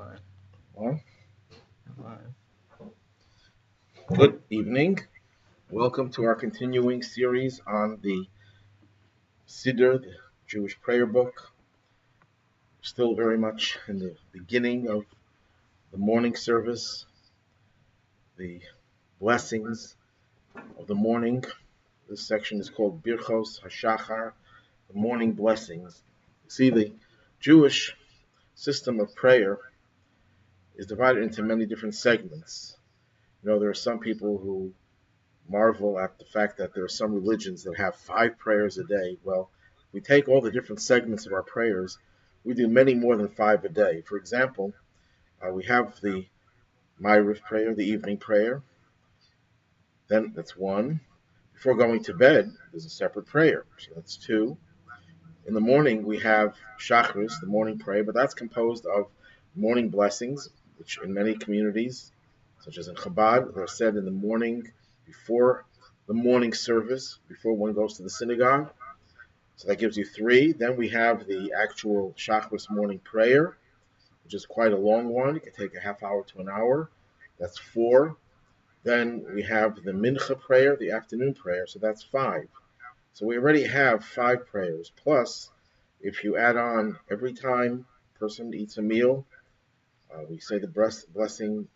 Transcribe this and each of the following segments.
Bye. Well, Bye. good evening. Welcome to our continuing series on the Siddur, the Jewish prayer book. Still very much in the beginning of the morning service, the blessings of the morning. This section is called Birchos HaShachar, the morning blessings. See, the Jewish system of prayer is divided into many different segments. There are some people who marvel at the fact that there are some religions that have 5 prayers a day. Well, we take all the different segments of our prayers, we do many more than 5 a day. For example, we have the Ma'ariv prayer, the evening prayer. Then that's 1. Before going to bed, there's a separate prayer, so that's 2. In the morning, we have Shacharis, the morning prayer, but that's composed of morning blessings, which in many communities, such as in Chabad, are said in the morning before the morning service, before one goes to the synagogue. So that gives you 3. Then we have the actual Shacharis morning prayer, which is quite a long one. It can take a half hour to an hour. That's 4. Then we have the Mincha prayer, the afternoon prayer, so that's 5. So we already have 5 prayers. Plus, if you add on every time a person eats a meal, we say the blessing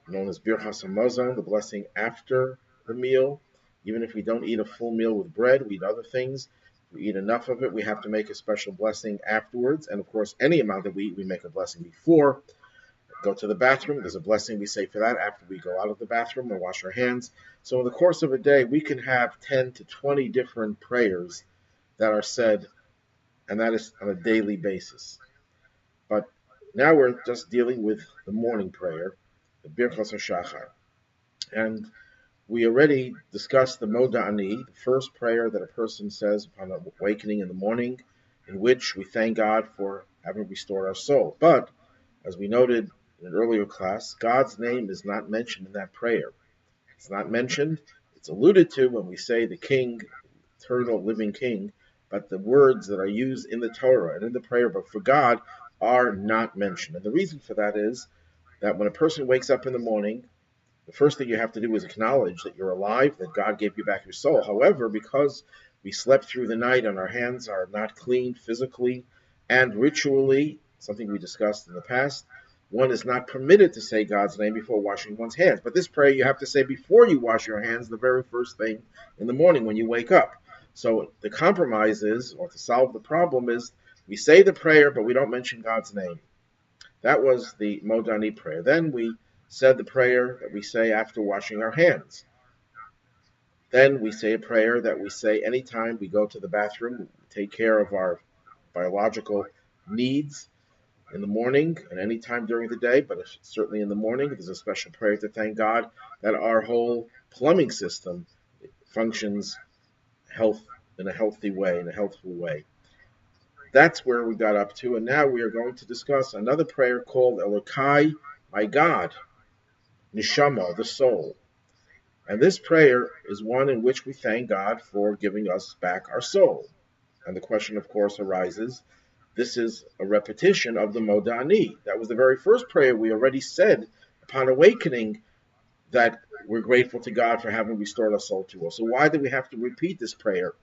known as Birchas Hamazon, the blessing after the meal. Even if we don't eat a full meal with bread, we eat other things. If we eat enough of it, we have to make a special blessing afterwards. And of course, any amount that we eat, we make a blessing before. Go to the bathroom, there's a blessing we say for that after we go out of the bathroom and wash our hands. So in the course of a day, we can have 10 to 20 different prayers that are said, and that is on a daily basis. But now we're just dealing with the morning prayer, the Birchos HaShachar. And we already discussed the Moda Ani, the first prayer that a person says upon awakening in the morning, in which we thank God for having restored our soul. But, as we noted in an earlier class, God's name is not mentioned in that prayer. It's not mentioned. It's alluded to when we say the King, eternal living King, but the words that are used in the Torah and in the prayer book for God are not mentioned. And the reason for that is that when a person wakes up in the morning, the first thing you have to do is acknowledge that you're alive, that God gave you back your soul. However, because we slept through the night and our hands are not clean physically and ritually, something we discussed in the past, one is not permitted to say God's name before washing one's hands. But this prayer you have to say before you wash your hands, the very first thing in the morning when you wake up. So the compromise is, or to solve the problem is, we say the prayer, but we don't mention God's name. That was the Modani prayer. Then we said the prayer that we say after washing our hands. Then we say a prayer that we say anytime we go to the bathroom, take care of our biological needs in the morning and any time during the day, but certainly in the morning. There's a special prayer to thank God that our whole plumbing system functions in a healthy way, in a healthful way. That's where we got up to, and now we are going to discuss another prayer called Elokai, my God, Neshama, the soul. And this prayer is one in which we thank God for giving us back our soul. And the question, of course, arises, this is a repetition of the Modani. That was the very first prayer we already said upon awakening that we're grateful to God for having restored our soul to us. So why do we have to repeat this prayer?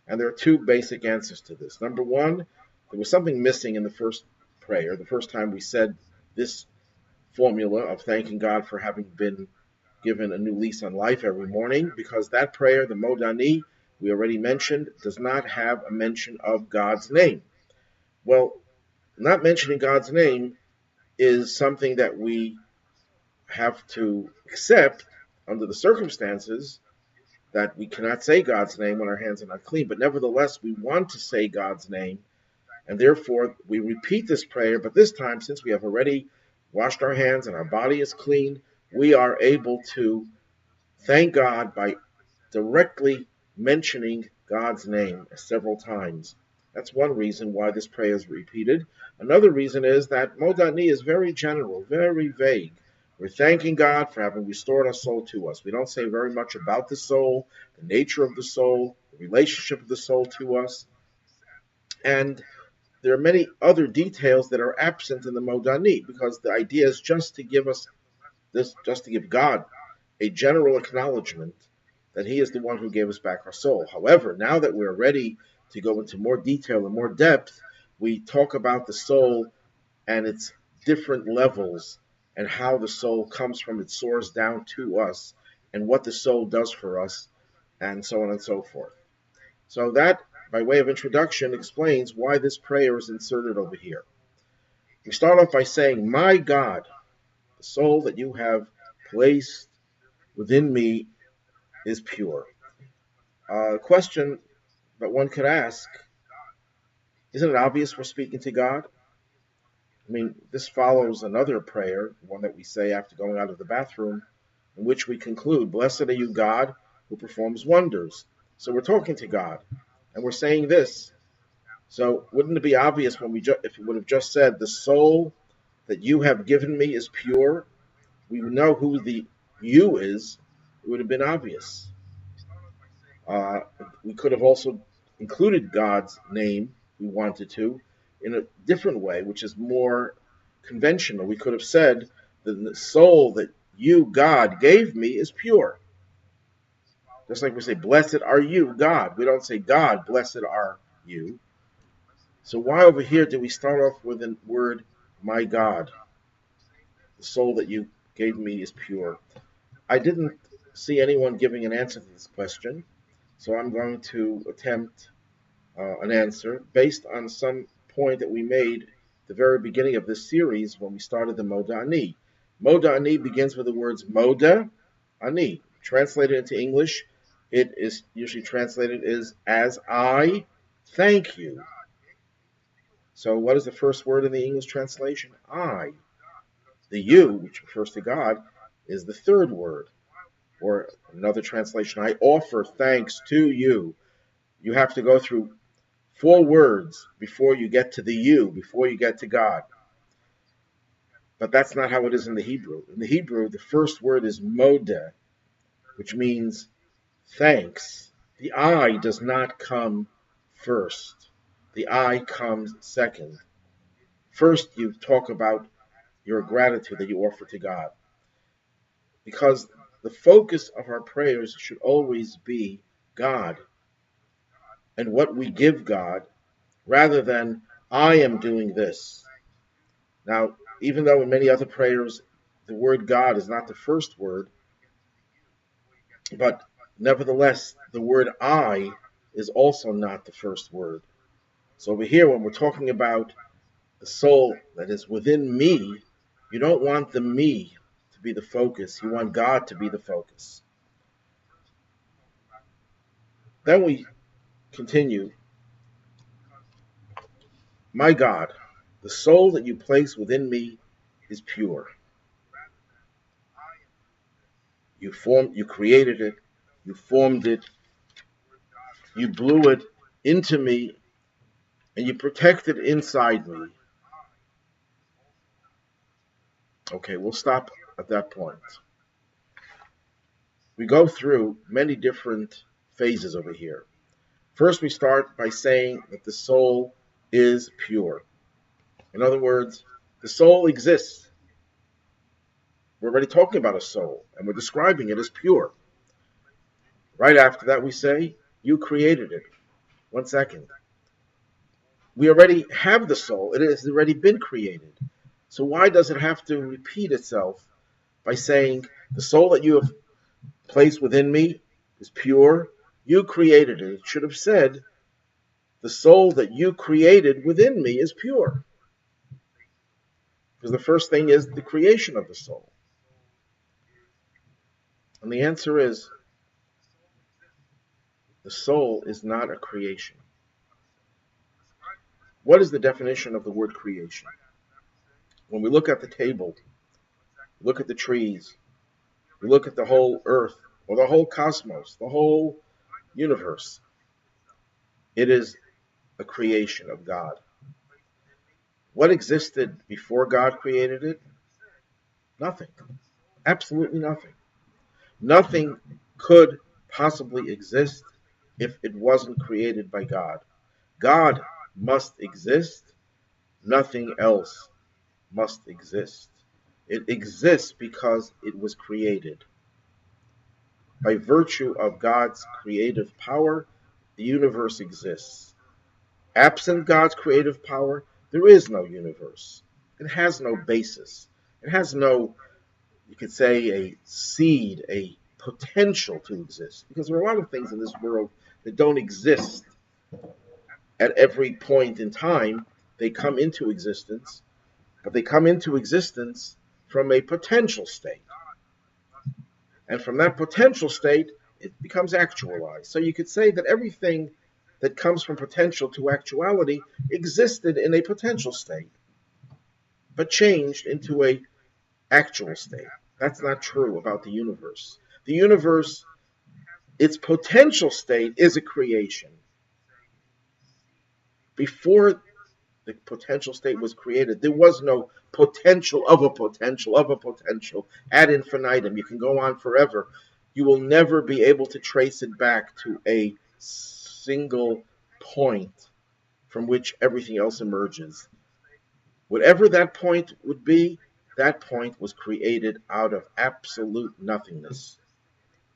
And there are 2 basic answers to this. Number 1, there was something missing in the first prayer. The first time we said this formula of thanking God for having been given a new lease on life every morning, because that prayer, the Modani, we already mentioned, does not have a mention of God's name. Well, not mentioning God's name is something that we have to accept under the circumstances that we cannot say God's name when our hands are not clean. But nevertheless, we want to say God's name, and therefore we repeat this prayer. But this time, since we have already washed our hands and our body is clean, we are able to thank God by directly mentioning God's name several times. That's one reason why this prayer is repeated. Another reason is that Modani is very general, very vague. We're thanking God for having restored our soul to us. We don't say very much about the soul, the nature of the soul, the relationship of the soul to us. And there are many other details that are absent in the Modani, because the idea is just to give God a general acknowledgement that He is the one who gave us back our soul. However, now that we're ready to go into more detail and more depth, we talk about the soul and its different levels, and how the soul comes from its source down to us, and what the soul does for us, and so on and so forth. So that, by way of introduction, explains why this prayer is inserted over here. We start off by saying, "My God, the soul that you have placed within me is pure." A question that one could ask, isn't it obvious we're speaking to God? I mean, this follows another prayer, one that we say after going out of the bathroom, in which we conclude, "Blessed are you, God, who performs wonders." So we're talking to God, and we're saying this. So wouldn't it be obvious when if we would have just said, "The soul that you have given me is pure"? We would know who the "you" is. It would have been obvious. Uh, we could have also included God's name, if we wanted to, in a different way, which is more conventional. We could have said that the soul that you, God, gave me is pure. Just like we say, "Blessed are you, God." We don't say, "God, blessed are you." So why over here do we start off with the word, "My God, the soul that you gave me is pure"? I didn't see anyone giving an answer to this question, so I'm going to attempt an answer based on some point that we made at the very beginning of this series when we started the Moda Ani. Moda Ani begins with the words Moda Ani. Translated into English, it is usually translated as "I thank you." So what is the first word in the English translation? I. The "you," which refers to God, is the third word. Or another translation, "I offer thanks to you." You have to go through 4 words before you get to the "you," before you get to God. But that's not how it is in the Hebrew. In the Hebrew, the first word is moda, which means thanks. The "I" does not come first. The "I" comes second. First, you talk about your gratitude that you offer to God. Because the focus of our prayers should always be God and what we give God, rather than "I am doing this." Now, even though in many other prayers the word God is not the first word, but nevertheless the word "I" is also not the first word. So over here, when we're talking about the soul that is within me, you don't want the "me" to be the focus. You want God to be the focus. Then we continue, "My God, the soul that you place within me is pure. You created it, you formed it, you blew it into me, and you protect it inside me." Okay, we'll stop at that point. We go through many different phases over here. First, we start by saying that the soul is pure. In other words, the soul exists. We're already talking about a soul, and we're describing it as pure. Right after that, we say, "You created it." 1 second. We already have the soul. It has already been created. So why does it have to repeat itself by saying, "The soul that you have placed within me is pure"? You created it. It should have said, "The soul that you created within me is pure." Because the first thing is the creation of the soul. And the answer is, the soul is not a creation. What is the definition of the word creation? When we look at the table, look at the trees, we look at the whole earth, or the whole cosmos, the whole universe, it is a creation of God. What existed before God created it? Nothing. Absolutely nothing. Nothing could possibly exist if it wasn't created by God. God must exist, nothing else must exist. It exists because it was created. By virtue of God's creative power, the universe exists. Absent God's creative power, there is no universe. It has no basis. It has no, you could say, a seed, a potential to exist. Because there are a lot of things in this world that don't exist at every point in time. They come into existence, but they come into existence from a potential state. And from that potential state, it becomes actualized. So you could say that everything that comes from potential to actuality existed in a potential state, but changed into a actual state. That's not true about the universe. The universe, its potential state is a creation. Before the potential state was created, there was no potential of a potential of a potential ad infinitum. You can go on forever. You will never be able to trace it back to a single point from which everything else emerges. Whatever that point would be, that point was created out of absolute nothingness.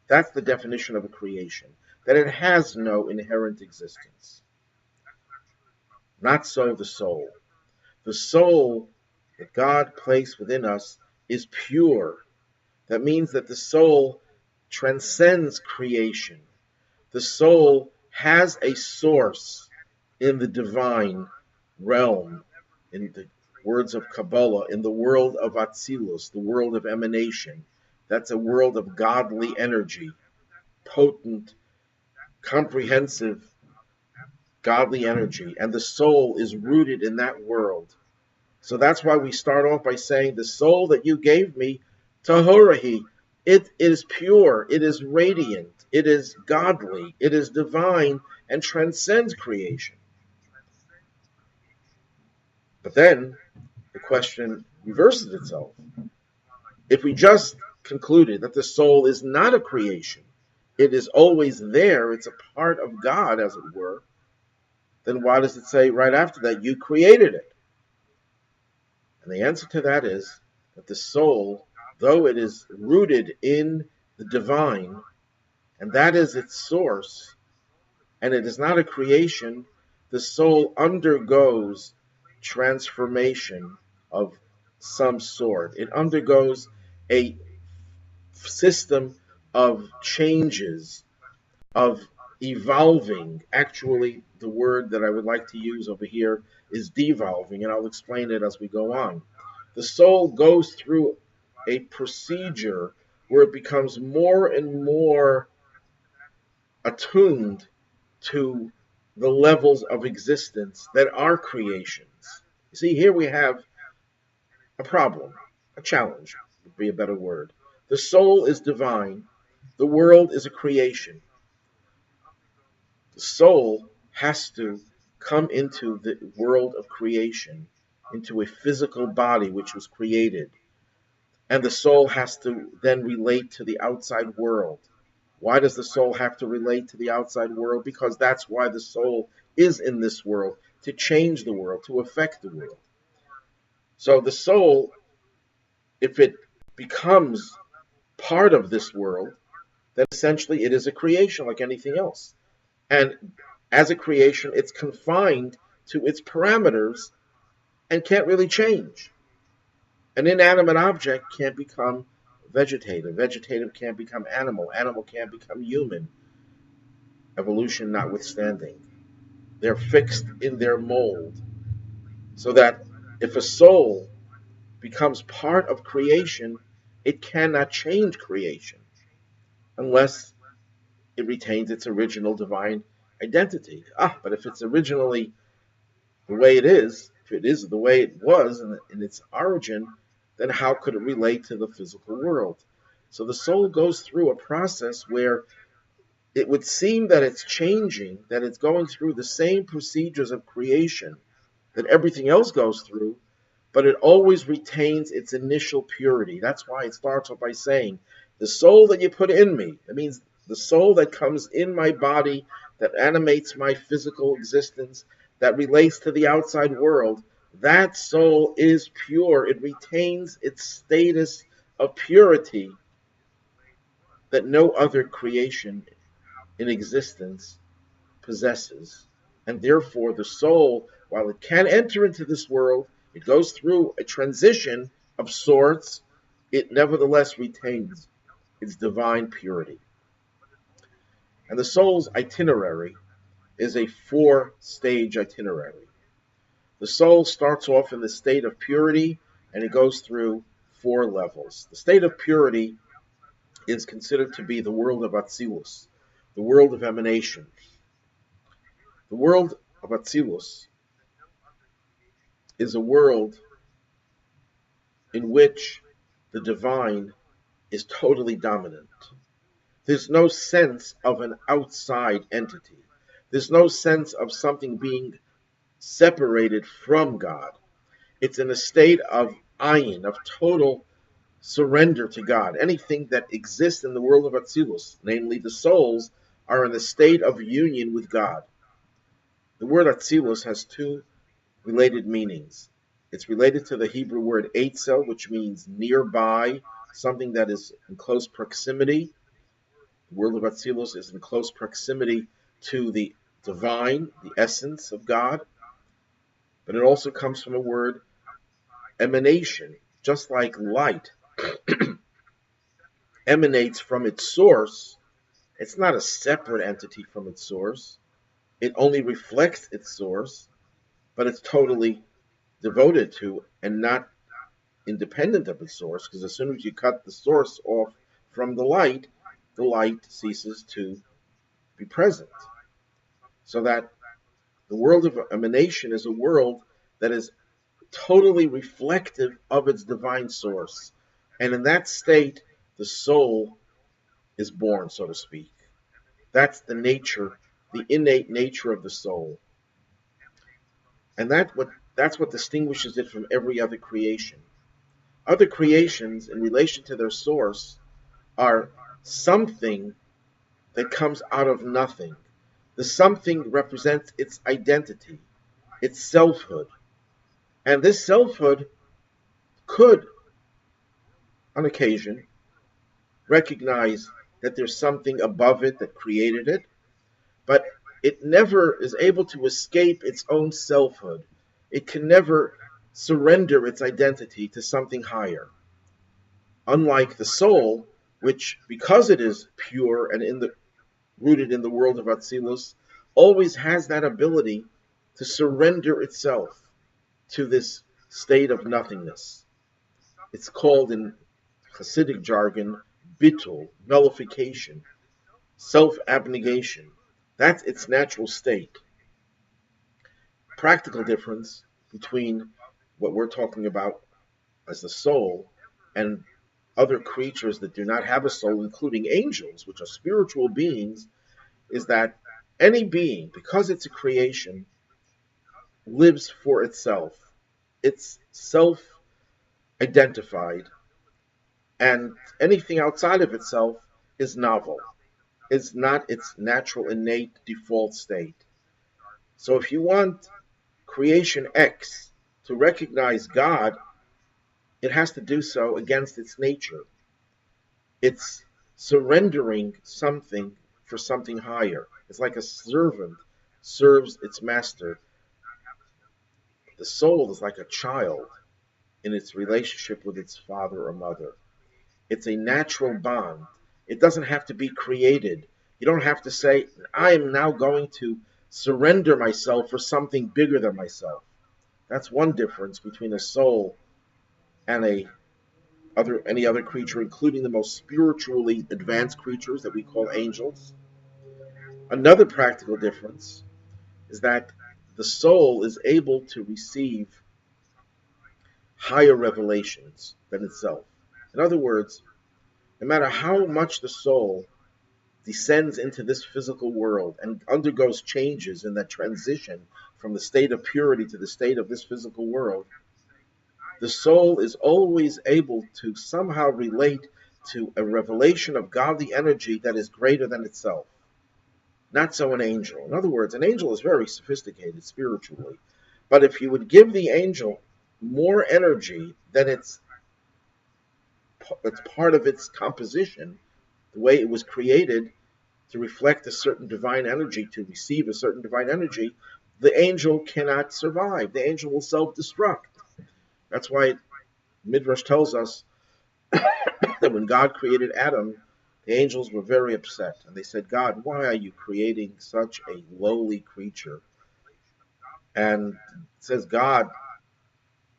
That's the definition of a creation, that it has no inherent existence. Not so the soul. The soul that God placed within us is pure. That means that the soul transcends creation. The soul has a source in the divine realm, in the words of Kabbalah, in the world of Atzilus, the world of emanation. That's a world of godly energy, potent, comprehensive, godly energy. And the soul is rooted in that world. So that's why we start off by saying, the soul that you gave me, Tahorahi, it is pure, it is radiant, it is godly, it is divine, and transcends creation. But then the question reverses itself. If we just concluded that the soul is not a creation, it is always there, it's a part of God, as it were, then why does it say right after that, you created it? And the answer to that is that the soul, though it is rooted in the divine, and that is its source, and it is not a creation, the soul undergoes transformation of some sort. It undergoes a system of changes, of evolving. Actually, the word that I would like to use over here is devolving, and I'll explain it as we go on. The soul goes through a procedure where it becomes more and more attuned to the levels of existence that are creations. You see, here we have a problem, a challenge would be a better word. The soul is divine, the world is a creation. The soul has to come into the world of creation, into a physical body which was created. And the soul has to then relate to the outside world. Why does the soul have to relate to the outside world? Because that's why the soul is in this world, to change the world, to affect the world. So the soul, if it becomes part of this world, then essentially it is a creation like anything else. And as a creation, it's confined to its parameters and can't really change. An inanimate object can't become vegetative. Vegetative can't become animal. Animal can't become human. Evolution notwithstanding. They're fixed in their mold. So that if a soul becomes part of creation, it cannot change creation unless it retains its original divine identity. But if it's originally the way it is, if it is the way it was in its origin, then how could it relate to the physical world? So the soul goes through a process where it would seem that it's changing, that it's going through the same procedures of creation that everything else goes through, but it always retains its initial purity. That's why it starts off by saying, the soul that you put in me, that means the soul that comes in my body, that animates my physical existence, that relates to the outside world, that soul is pure. It retains its status of purity that no other creation in existence possesses. And therefore, the soul, while it can enter into this world, it goes through a transition of sorts, it nevertheless retains its divine purity. And the soul's itinerary is a four-stage itinerary. The soul starts off in the state of purity, and it goes through four levels. The state of purity is considered to be the world of Atzilus, the world of emanation. The world of Atzilus is a world in which the divine is totally dominant. There's no sense of an outside entity. There's no sense of something being separated from God. It's in a state of ayin, of total surrender to God. Anything that exists in the world of Atzilus, namely the souls, are in a state of union with God. The word Atzilus has two related meanings. It's related to the Hebrew word Eitzel, which means nearby, something that is in close proximity. The world of Atzilus is in close proximity to the divine, the essence of God. But it also comes from a word emanation, just like light emanates from its source. It's not a separate entity from its source. It only reflects its source, but it's totally devoted to and not independent of its source, because as soon as you cut the source off from the light ceases to be present. So that the world of emanation is a world that is totally reflective of its divine source. And in that state, the soul is born, so to speak. That's the nature, the innate nature of the soul. And that's what distinguishes it from every other creation. Other creations, in relation to their source, are something that comes out of nothing. The something represents its identity, its selfhood. And this selfhood could, on occasion, recognize that there's something above it that created it, but it never is able to escape its own selfhood. It can never surrender its identity to something higher. Unlike the soul, which, because it is pure and rooted in the world of Atzilus, always has that ability to surrender itself to this state of nothingness. It's called in Hasidic jargon bittul, nullification, self-abnegation. That's its natural state. Practical difference between what we're talking about as the soul and other creatures that do not have a soul, including angels, which are spiritual beings, is that any being, because it's a creation, lives for itself. It's self-identified, and anything outside of itself is novel. It's not its natural, innate, default state. So if you want creation X to recognize God, it has to do so against its nature. It's surrendering something for something higher. It's like a servant serves its master. The soul is like a child in its relationship with its father or mother. It's a natural bond. It doesn't have to be created. You don't have to say, I am now going to surrender myself for something bigger than myself. That's one difference between a soul and any other creature, including the most spiritually advanced creatures that we call angels. Another practical difference is that the soul is able to receive higher revelations than itself. In other words, no matter how much the soul descends into this physical world and undergoes changes in that transition from the state of purity to the state of this physical world, the soul is always able to somehow relate to a revelation of godly energy that is greater than itself. Not so an angel. In other words, an angel is very sophisticated spiritually. But if you would give the angel more energy than it's part of its composition, the way it was created to reflect a certain divine energy, to receive a certain divine energy, the angel cannot survive. The angel will self-destruct. That's why Midrash tells us that when God created Adam, the angels were very upset. And they said, God, why are you creating such a lowly creature? And it says God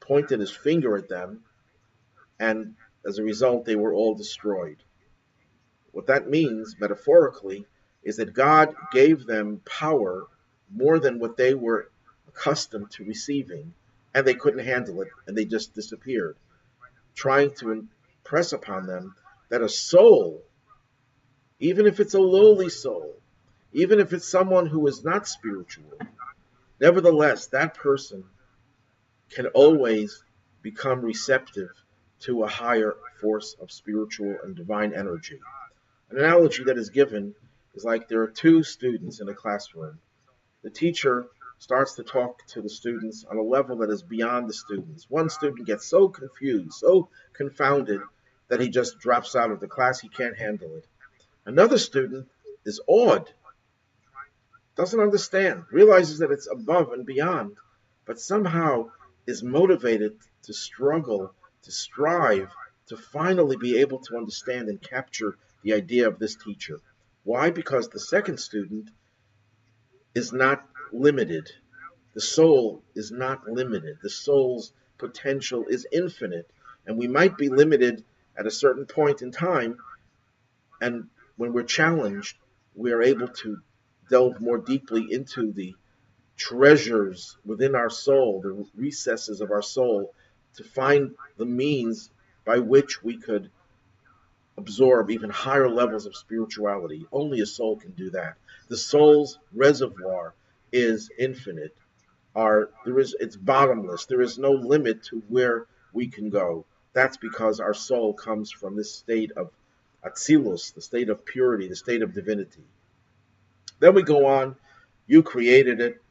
pointed his finger at them, and as a result, they were all destroyed. What that means, metaphorically, is that God gave them power more than what they were accustomed to receiving, and they couldn't handle it, and they just disappeared, trying to impress upon them that a soul, even if it's a lowly soul, even if it's someone who is not spiritual, nevertheless, that person can always become receptive to a higher force of spiritual and divine energy. An analogy that is given is like there are two students in a classroom. The teacher starts to talk to the students on a level that is beyond the students. One student gets so confused, so confounded, that he just drops out of the class. He can't handle it. Another student is awed, doesn't understand, realizes that it's above and beyond, but somehow is motivated to struggle, to strive, to finally be able to understand and capture the idea of this teacher. Why? Because the second student is not limited. The soul is not limited. The soul's potential is infinite. And we might be limited at a certain point in time, and when we're challenged, we are able to delve more deeply into the treasures within our soul, the recesses of our soul, to find the means by which we could absorb even higher levels of spirituality. Only a soul can do that. The soul's reservoir is infinite. It's bottomless. There is no limit to where we can go. That's because our soul comes from this state of Atzilus, the state of purity, the state of divinity. Then we go on. You created it.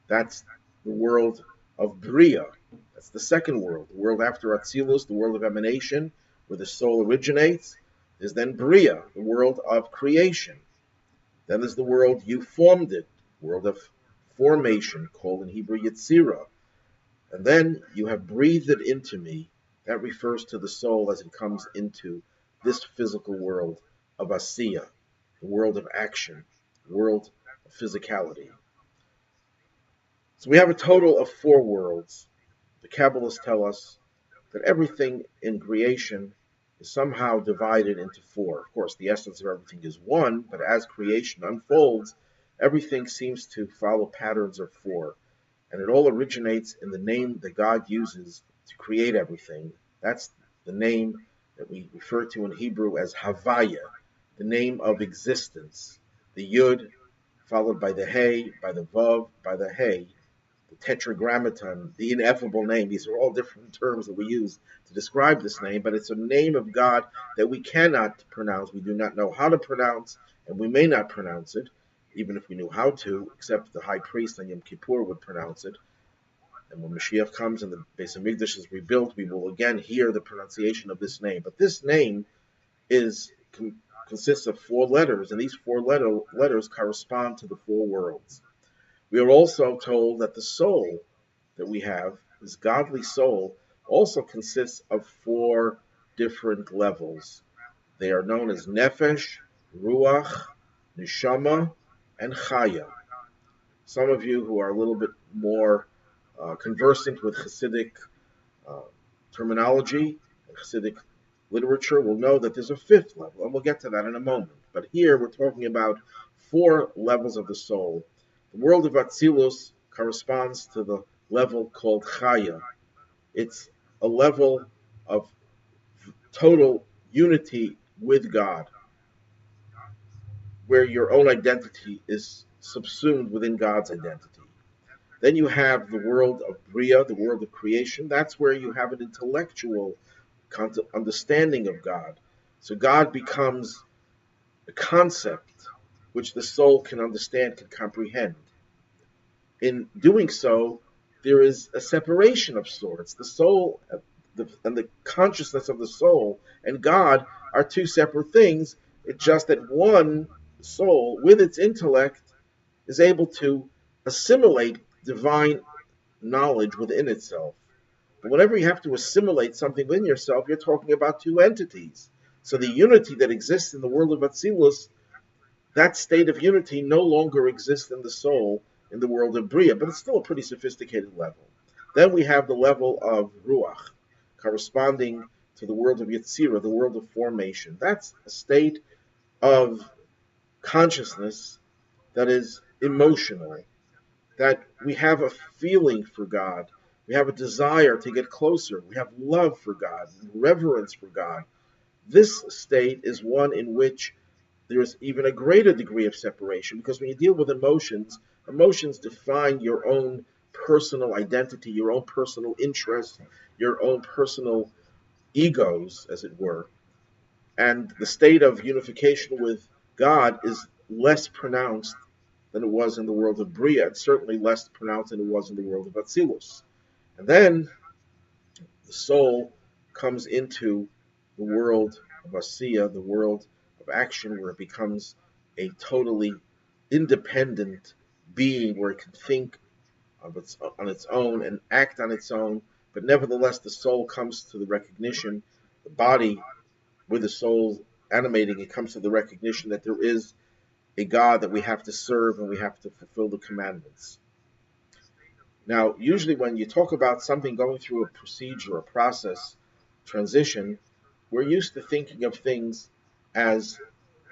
That's the world of Bria. That's the second world. The world after Atzilus, the world of emanation, where the soul originates. There's then Bria, the world of creation. Then there's the world you formed it, world of formation, called in Hebrew Yetzirah. And then you have breathed it into me. That refers to the soul as it comes into this physical world of Asiya, the world of action, the world of physicality. So we have a total of 4 worlds. The Kabbalists tell us that everything in creation is somehow divided into 4. Of course, the essence of everything is 1, but as creation unfolds, everything seems to follow patterns of 4. And it all originates in the name that God uses to create everything. That's the name that we refer to in Hebrew as Havaya, the name of existence. The Yud, followed by the Hey, by the Vav, by the Hey, the Tetragrammaton, the ineffable name. These are all different terms that we use to describe this name, but it's a name of God that we cannot pronounce. We do not know how to pronounce, and we may not pronounce it, even if we knew how to, except the high priest on Yom Kippur would pronounce it. And when Mashiach comes and the Beis Hamikdash is rebuilt, we will again hear the pronunciation of this name. But this name consists of 4 letters, and these 4 letters correspond to the 4 worlds. We are also told that the soul that we have, this godly soul, also consists of 4 different levels. They are known as Nefesh, Ruach, Neshama, and Chaya. Some of you who are a little bit more conversant with Hasidic terminology and Hasidic literature will know that there's a 5th level, and we'll get to that in a moment. But here we're talking about 4 levels of the soul. The world of Atzilus corresponds to the level called Chaya. It's a level of total unity with God, where your own identity is subsumed within God's identity. Then you have the world of Bria, the world of creation. That's where you have an intellectual understanding of God. So God becomes a concept, which the soul can understand, can comprehend. In doing so, there is a separation of sorts. The soul and the consciousness of the soul and God are two separate things. It's just that one soul, with its intellect, is able to assimilate divine knowledge within itself. But whenever you have to assimilate something within yourself, you're talking about two entities. So the unity that exists in the world of Atzilus, that state of unity no longer exists in the soul in the world of Bria, but it's still a pretty sophisticated level. Then we have the level of Ruach, corresponding to the world of Yetzirah, the world of formation. That's a state of consciousness that is emotional, that we have a feeling for God, we have a desire to get closer, we have love for God, reverence for God. This state is one in which there's even a greater degree of separation, because when you deal with emotions, emotions define your own personal identity, your own personal interests, your own personal egos, as it were. And the state of unification with God is less pronounced than it was in the world of Bria, and certainly less pronounced than it was in the world of Atzilus. And then the soul comes into the world of Asiya, the world of action, where it becomes a totally independent being, where it can think on its own and act on its own. But nevertheless, the soul comes to the recognition, the body with the soul animating, it comes to the recognition that there is a God that we have to serve and we have to fulfill the commandments. Now, usually when you talk about something going through a procedure, a process, transition, we're used to thinking of things as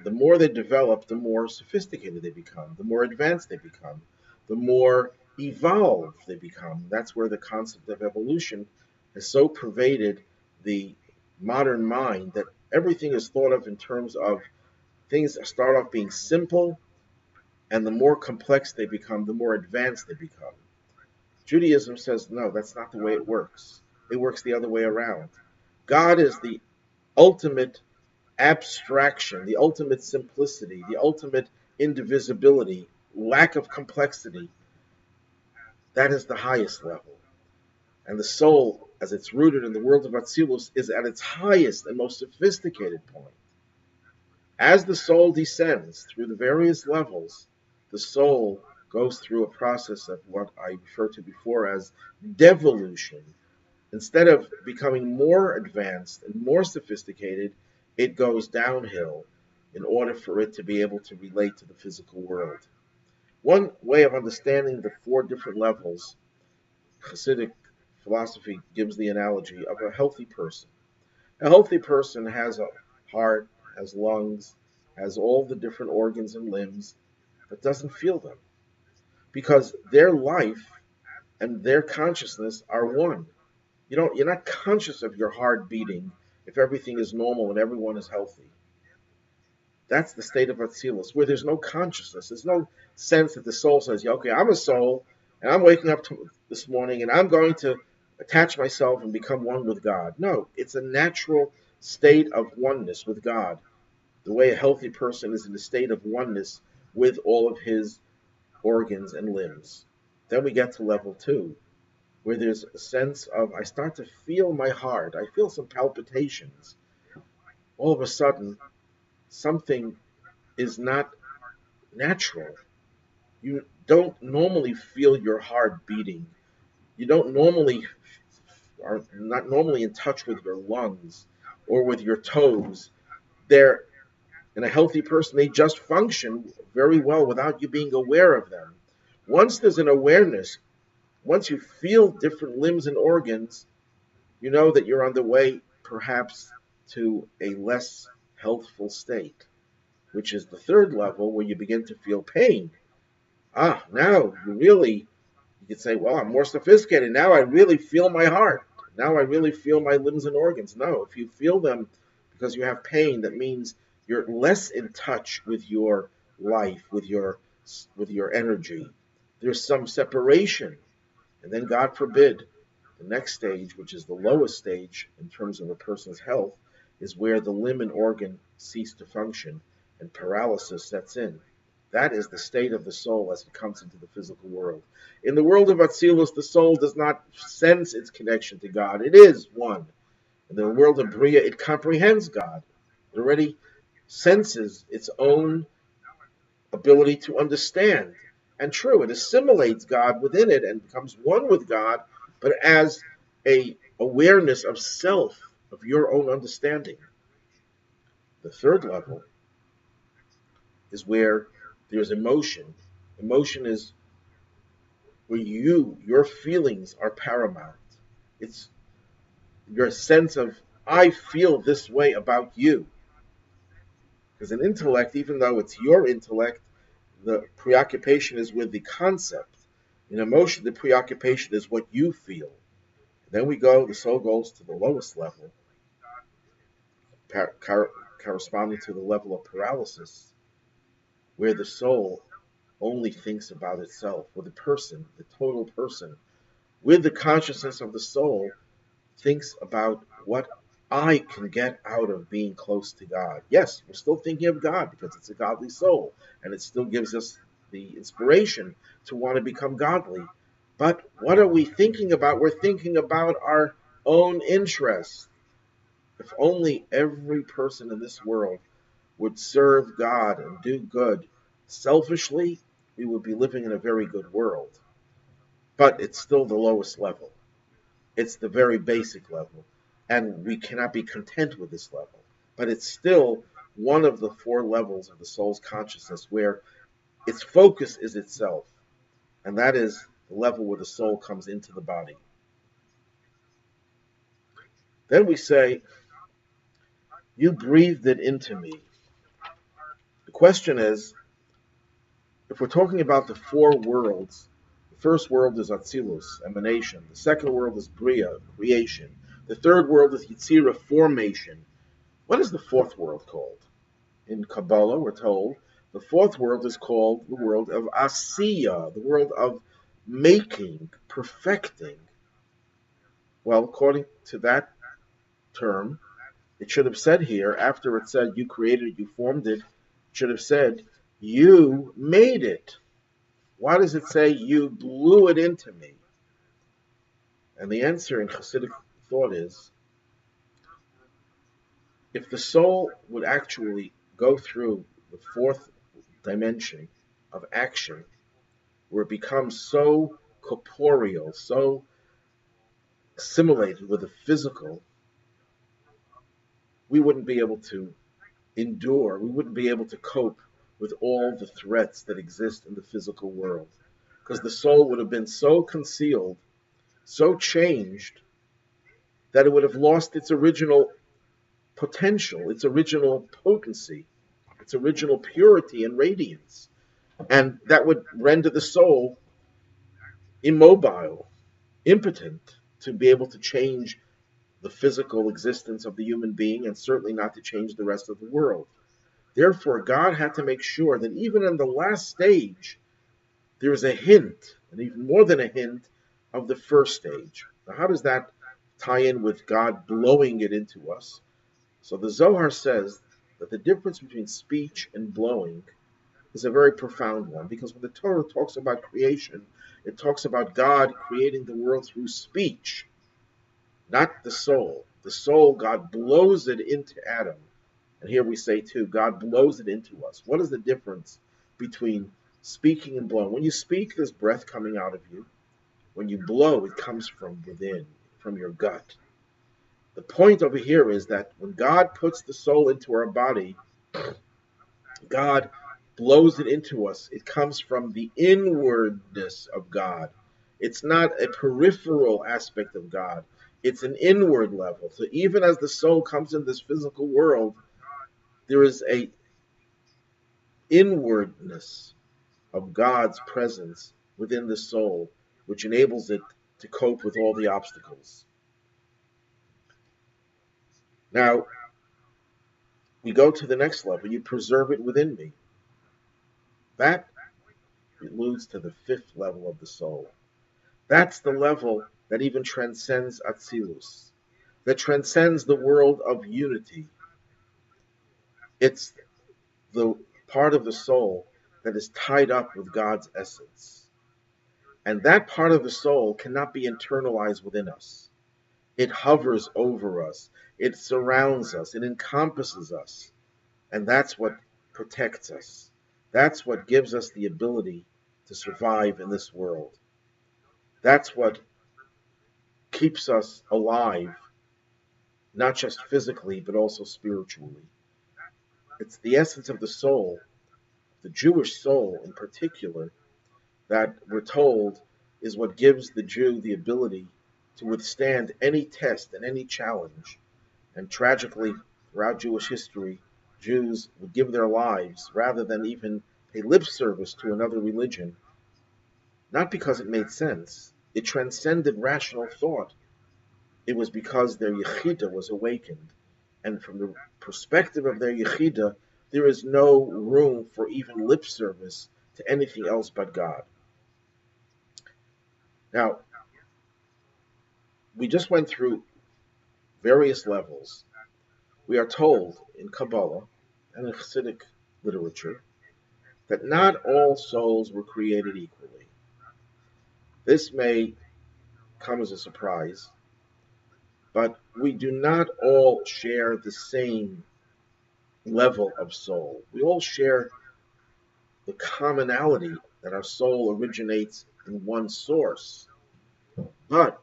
the more they develop, the more sophisticated they become, the more advanced they become, the more evolved they become. That's where the concept of evolution has so pervaded the modern mind that everything is thought of in terms of things that start off being simple, and the more complex they become, the more advanced they become. Judaism says, no, that's not the way it works. It works the other way around. God is the ultimate abstraction, the ultimate simplicity, the ultimate indivisibility, lack of complexity. That is the highest level. And the soul, as it's rooted in the world of Atzilus, is at its highest and most sophisticated point. As the soul descends through the various levels, the soul goes through a process of what I referred to before as devolution. Instead of becoming more advanced and more sophisticated, it goes downhill in order for it to be able to relate to the physical world. One way of understanding the four different levels, Hasidic philosophy gives the analogy of a healthy person. A healthy person has a heart, has lungs, has all the different organs and limbs, but doesn't feel them, because their life and their consciousness are one. You're not conscious of your heart beating if everything is normal and everyone is healthy. That's the state of Atzilus, where there's no consciousness. There's no sense that the soul says, okay, I'm a soul, and I'm waking up this morning, and I'm going to attach myself and become one with God. No, it's a natural state of oneness with God, the way a healthy person is in a state of oneness with all of his organs and limbs. Then we get to level 2, where there's a sense of, I start to feel my heart. I feel some palpitations. All of a sudden, something is not natural. You don't normally feel your heart beating. You don't normally are not normally in touch with your lungs or with your toes. They're in a healthy person, they just function very well without you being aware of them. Once there's an awareness, once you feel different limbs and organs, you know that you're on the way perhaps to a less healthful state, which is the third level, where you begin to feel pain. Now you could say, well, I'm more sophisticated. Now I really feel my heart. Now I really feel my limbs and organs. No, if you feel them because you have pain, that means you're less in touch with your life, with your energy. There's some separation. And then, God forbid, the next stage, which is the lowest stage in terms of a person's health, is where the limb and organ cease to function and paralysis sets in. That is the state of the soul as it comes into the physical world. In the world of Atzilus, the soul does not sense its connection to God. It is one. In the world of Bria, it comprehends God. It already senses its own ability to understand. And true, it assimilates God within it and becomes one with God, but as a awareness of self, of your own understanding. The third level is where there's emotion. Emotion is where your feelings are paramount. It's your sense of, I feel this way about you. Because an intellect, even though it's your intellect, the preoccupation is with the concept. In emotion, the preoccupation is what you feel. Then the soul goes to the lowest level, corresponding to the level of paralysis, where the soul only thinks about itself, or the person, the total person, with the consciousness of the soul, thinks about what I can get out of being close to God. Yes, we're still thinking of God because it's a godly soul, and it still gives us the inspiration to want to become godly. But what are we thinking about? We're thinking about our own interests. If only every person in this world would serve God and do good selfishly, we would be living in a very good world. But it's still the lowest level. It's the very basic level. And we cannot be content with this level. But it's still one of the four levels of the soul's consciousness where its focus is itself. And that is the level where the soul comes into the body. Then we say, you breathed it into me. The question is, if we're talking about the four worlds, the first world is Atzilus, emanation. The second world is Bria, creation. The third world is Yitzira, formation. What is the fourth world called? In Kabbalah, we're told the fourth world is called the world of Asiya, the world of making, perfecting. Well, according to that term, it should have said here, after it said you created it, you formed it, it should have said you made it. Why does it say you blew it into me? And the answer in Hasidic thought is, if the soul would actually go through the fourth dimension of action, where it becomes so corporeal, so assimilated with the physical, we wouldn't be able to endure, we wouldn't be able to cope with all the threats that exist in the physical world. Because the soul would have been so concealed, so changed, that it would have lost its original potential, its original potency, its original purity and radiance. And that would render the soul immobile, impotent to be able to change the physical existence of the human being and certainly not to change the rest of the world. Therefore, God had to make sure that even in the last stage, there is a hint, and even more than a hint, of the first stage. Now, how does that tie in with God blowing it into us? So the Zohar says that the difference between speech and blowing is a very profound one, because when the Torah talks about creation, it talks about God creating the world through speech, not the soul. The soul, God blows it into Adam. And here we say too, God blows it into us. What is the difference between speaking and blowing? When you speak, there's breath coming out of you. When you blow, it comes from within, from your gut. The point over here is that when God puts the soul into our body, God blows it into us. It comes from the inwardness of God. It's not a peripheral aspect of God. It's an inward level. So even as the soul comes in this physical world, there is a inwardness of God's presence within the soul, which enables it to cope with all the obstacles. Now, we go to the next level. You preserve it within me. That alludes to the fifth level of the soul. That's the level that even transcends Atzilus, that transcends the world of unity. It's the part of the soul that is tied up with God's essence. And that part of the soul cannot be internalized within us. It hovers over us, it surrounds us, it encompasses us. And that's what protects us. That's what gives us the ability to survive in this world. That's what keeps us alive, not just physically, but also spiritually. It's the essence of the soul, the Jewish soul in particular, that we're told is what gives the Jew the ability to withstand any test and any challenge. And tragically, throughout Jewish history, Jews would give their lives rather than even pay lip service to another religion, not because it made sense. It transcended rational thought. It was because their yechida was awakened. And from the perspective of their yechida, there is no room for even lip service to anything else but God. Now, we just went through various levels. We are told in Kabbalah and in Hasidic literature that not all souls were created equally. This may come as a surprise, but we do not all share the same level of soul. We all share the commonality that our soul originates in one source. But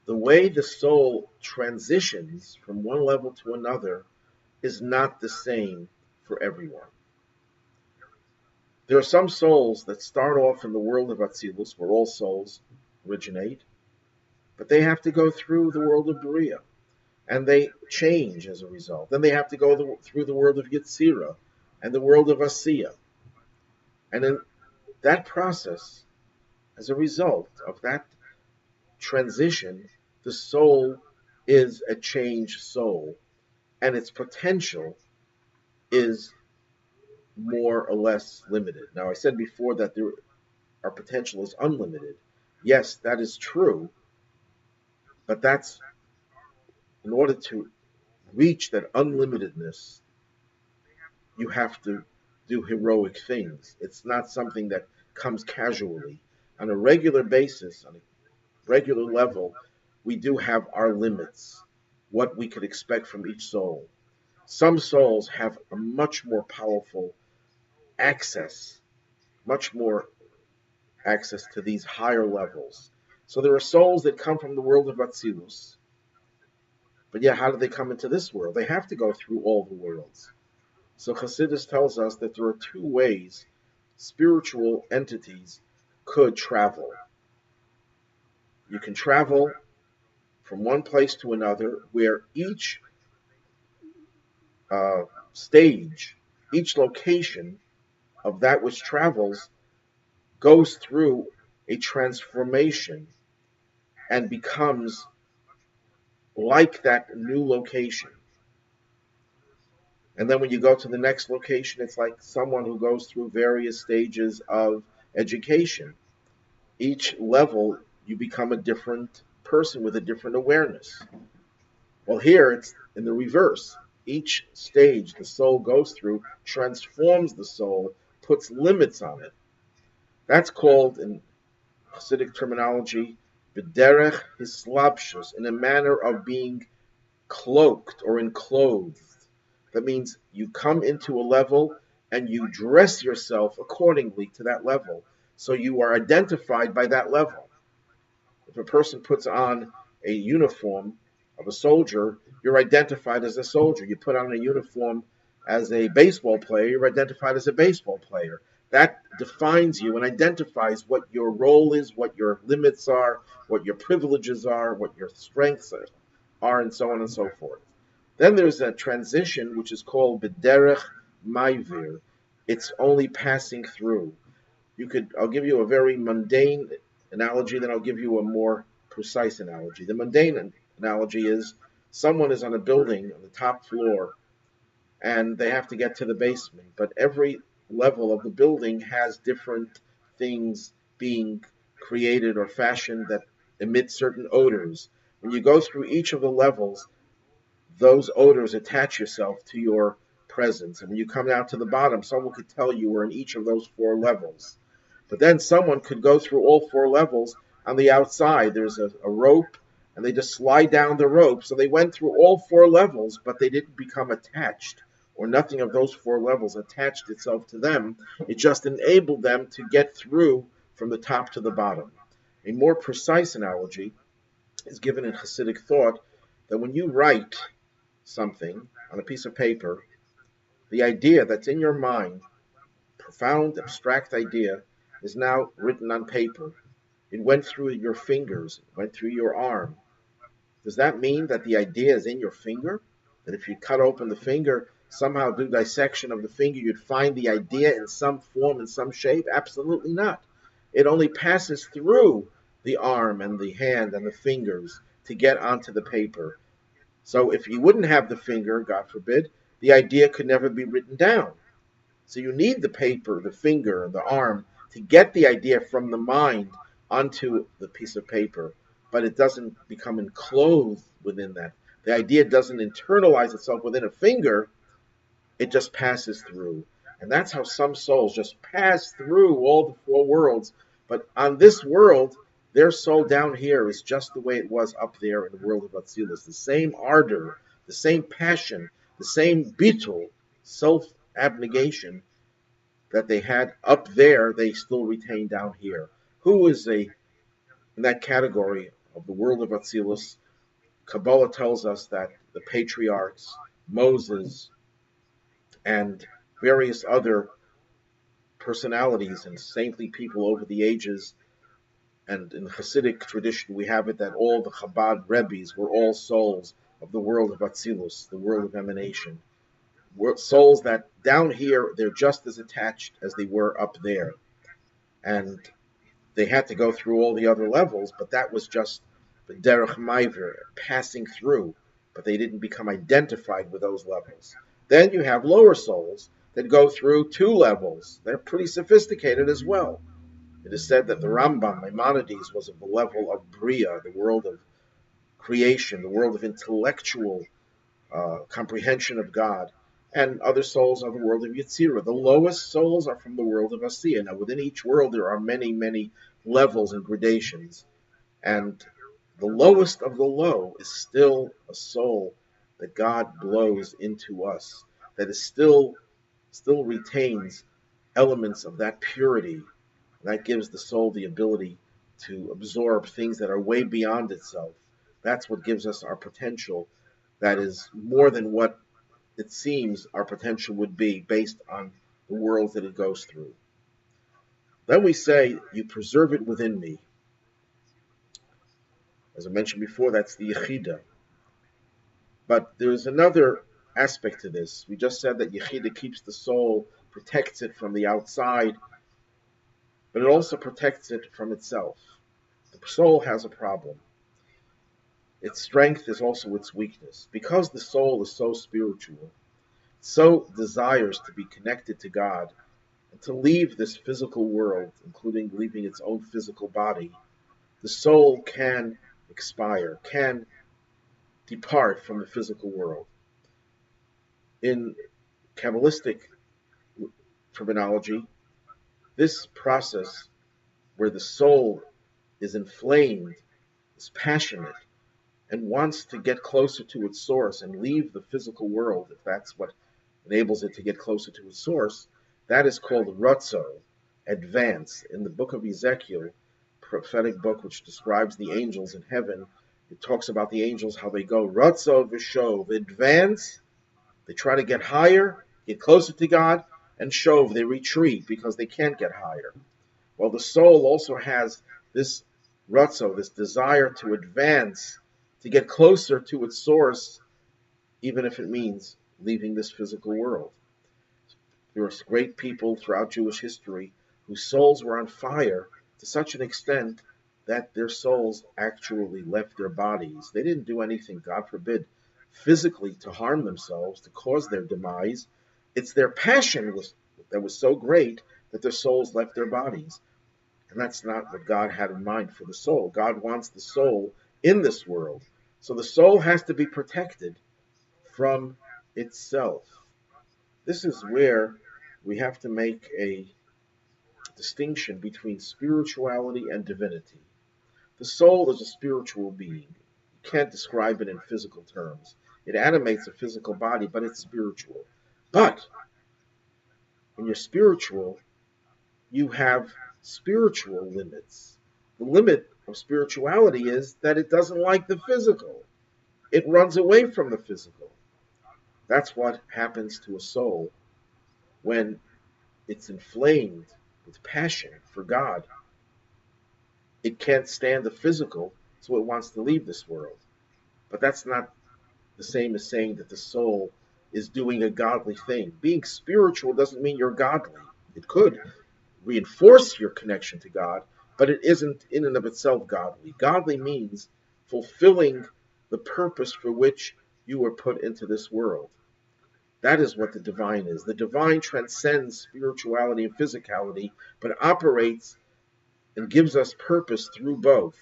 the way the soul transitions from one level to another is not the same for everyone. There are some souls that start off in the world of Atzilus, where all souls originate, but they have to go through the world of Beriah, and they change as a result. Then they have to go through the world of Yetzirah and the world of Asiya. And in that process, as a result of that transition, the soul is a changed soul, and its potential is more or less limited. Now, I said before that our potential is unlimited. Yes, that is true, but that's in order to reach that unlimitedness, you have to do heroic things. It's not something that comes casually. On a regular basis, on a regular level, we do have our limits, what we could expect from each soul. Some souls have a much more powerful access, much more access to these higher levels. So there are souls that come from the world of Atzilus, but yeah, how do they come into this world? They have to go through all the worlds. So Chassidus tells us that there are two ways spiritual entities could travel. You can travel from one place to another, where each stage, each location of that which travels goes through a transformation and becomes like that new location. And then when you go to the next location, it's like someone who goes through various stages of education. Each level, you become a different person with a different awareness. Well, here it's in the reverse. Each stage the soul goes through transforms the soul, puts limits on it. That's called, in Hasidic terminology, b'derech hislapshus, in a manner of being cloaked or enclosed. That means you come into a level and you dress yourself accordingly to that level. So you are identified by that level. If a person puts on a uniform of a soldier, you're identified as a soldier. You put on a uniform as a baseball player, you're identified as a baseball player. That defines you and identifies what your role is, what your limits are, what your privileges are, what your strengths are, and so on and so forth. Then there's a transition which is called b'derech maivir. It's only passing through. I'll give you a very mundane analogy, then I'll give you a more precise analogy. The mundane analogy is someone is on a building on the top floor and they have to get to the basement, but every level of the building has different things being created or fashioned that emit certain odors. When you go through each of the levels, those odors attach yourself to your presence. And when you come down to the bottom, someone could tell you we're in each of those 4 levels. But then someone could go through all 4 levels on the outside. There's a rope, and they just slide down the rope. So they went through all 4 levels, but they didn't become attached, or nothing of those 4 levels attached itself to them. It just enabled them to get through from the top to the bottom. A more precise analogy is given in Hasidic thought that when you write something on a piece of paper, the idea that's in your mind, profound, abstract idea, is now written on paper. It went through your fingers, it went through your arm. Does that mean that the idea is in your finger? That if you cut open the finger, somehow do dissection of the finger, you'd find the idea in some form, in some shape? Absolutely not. It only passes through the arm and the hand and the fingers to get onto the paper. So if you wouldn't have the finger, God forbid, the idea could never be written down. So you need the paper, the finger, the arm to get the idea from the mind onto the piece of paper, but it doesn't become enclosed within that. The idea doesn't internalize itself within a finger, it just passes through. And that's how some souls just pass through all the 4 worlds. But on this world, their soul down here is just the way it was up there in the world of Atzilus. The same ardor, the same passion, the same bitul, self-abnegation that they had up there, they still retain down here. Who is in that category of the world of Atzilus? Kabbalah tells us that the patriarchs, Moses, and various other personalities and saintly people over the ages, and in Hasidic tradition we have it that all the Chabad Rebbes were all souls of the world of Atzilus, the world of emanation. Souls that down here they're just as attached as they were up there. And they had to go through all the other levels, but that was just the derech maiver, passing through, but they didn't become identified with those levels. Then you have lower souls that go through 2 levels. They're pretty sophisticated as well. It is said that the Rambam, Maimonides, was of the level of Bria, the world of creation, the world of intellectual comprehension of God, and other souls are the world of Yetzirah. The lowest souls are from the world of Asiya. Now, within each world, there are many, many levels and gradations, and the lowest of the low is still a soul that God blows into us, that is still retains elements of that purity. That gives the soul the ability to absorb things that are way beyond itself. That's what gives us our potential. That is more than what it seems our potential would be based on the worlds that it goes through. Then we say, you preserve it within me. As I mentioned before, that's the Yechida. But there's another aspect to this. We just said that Yechida keeps the soul, protects it from the outside, but it also protects it from itself. The soul has a problem. Its strength is also its weakness. Because the soul is so spiritual, so desires to be connected to God, and to leave this physical world, including leaving its own physical body, the soul can expire, can depart from the physical world. In Kabbalistic terminology, this process where the soul is inflamed, is passionate, and wants to get closer to its source and leave the physical world, if that's what enables it to get closer to its source, that is called Ratzo, advance. In the book of Ezekiel, prophetic book which describes the angels in heaven, it talks about the angels, how they go Ratzo v'shov, advance, they try to get higher, get closer to God, and shov, they retreat because they can't get higher. Well, the soul also has this Ratzo, this desire to advance, to get closer to its source, even if it means leaving this physical world. There are great people throughout Jewish history whose souls were on fire to such an extent that their souls actually left their bodies. They didn't do anything, God forbid, physically to harm themselves, to cause their demise. It's their passion that was so great that their souls left their bodies. And that's not what God had in mind for the soul. God wants the soul in this world. So the soul has to be protected from itself. This is where we have to make a distinction between spirituality and divinity. The soul is a spiritual being. You can't describe it in physical terms. It animates a physical body, but it's spiritual. But when you're spiritual, you have spiritual limits. The limit of spirituality is that it doesn't like the physical. It runs away from the physical. That's what happens to a soul when it's inflamed with passion for God. It can't stand the physical, so it wants to leave this world. But that's not the same as saying that the soul is doing a godly thing. Being spiritual doesn't mean you're godly. It could reinforce your connection to God, but it isn't in and of itself godly. Godly means fulfilling the purpose for which you were put into this world. That is what the divine is. The divine transcends spirituality and physicality, but operates and gives us purpose through both.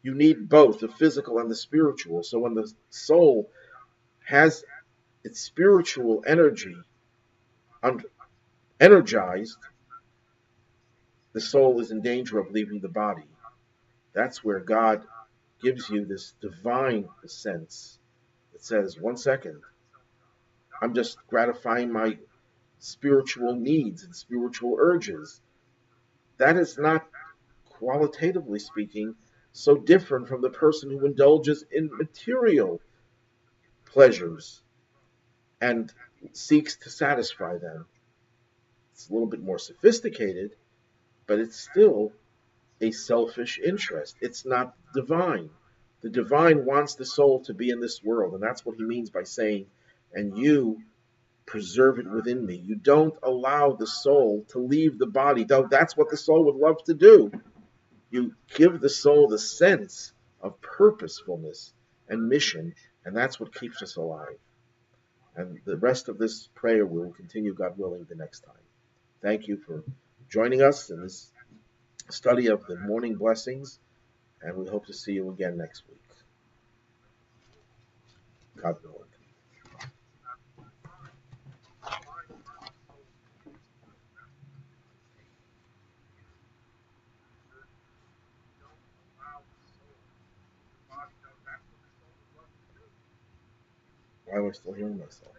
You need both, the physical and the spiritual. So when the soul has its spiritual energy energized, the soul is in danger of leaving the body. That's where God gives you this divine sense. It says, 1 second, I'm just gratifying my spiritual needs and spiritual urges. That is not, qualitatively speaking, so different from the person who indulges in material pleasures and seeks to satisfy them. It's a little bit more sophisticated, but it's still a selfish interest. It's not divine. The divine wants the soul to be in this world, and that's what he means by saying, and you preserve it within me. You don't allow the soul to leave the body, though that's what the soul would love to do. You give the soul the sense of purposefulness and mission, and that's what keeps us alive. And the rest of this prayer we will continue, God willing, the next time. Thank you for joining us in this study of the morning blessings, and we hope to see you again next week. God willing. Why am I still hearing myself?